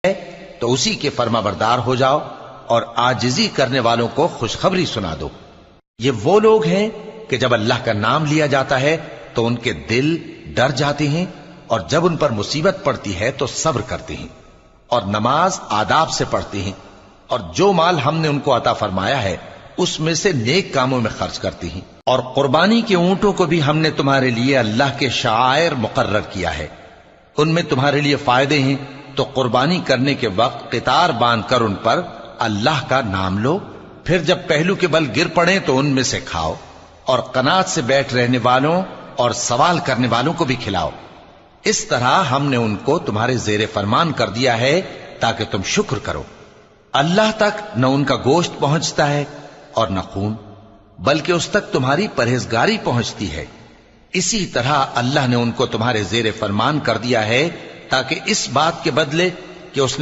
تو اسی کے فرما بردار ہو جاؤ اور عاجزی کرنے والوں کو خوشخبری سنا دو۔ یہ وہ لوگ ہیں کہ جب اللہ کا نام لیا جاتا ہے تو ان کے دل ڈر جاتے ہیں، اور جب ان پر مصیبت پڑتی ہے تو صبر کرتے ہیں، اور نماز آداب سے پڑھتے ہیں، اور جو مال ہم نے ان کو عطا فرمایا ہے اس میں سے نیک کاموں میں خرچ کرتے ہیں۔ اور قربانی کے اونٹوں کو بھی ہم نے تمہارے لیے اللہ کے شعائر مقرر کیا ہے، ان میں تمہارے لیے فائدے ہیں، تو قربانی کرنے کے وقت قطار باندھ کر ان پر اللہ کا نام لو، پھر جب پہلو کے بل گر پڑے تو ان میں سے کھاؤ، اور قناعت سے بیٹھ رہنے والوں اور سوال کرنے والوں کو بھی کھلاؤ۔ اس طرح ہم نے ان کو تمہارے زیر فرمان کر دیا ہے تاکہ تم شکر کرو۔ اللہ تک نہ ان کا گوشت پہنچتا ہے اور نہ خون، بلکہ اس تک تمہاری پرہیزگاری پہنچتی ہے۔ اسی طرح اللہ نے ان کو تمہارے زیر فرمان کر دیا ہے تاکہ اس بات کے بدلے کہ اس نے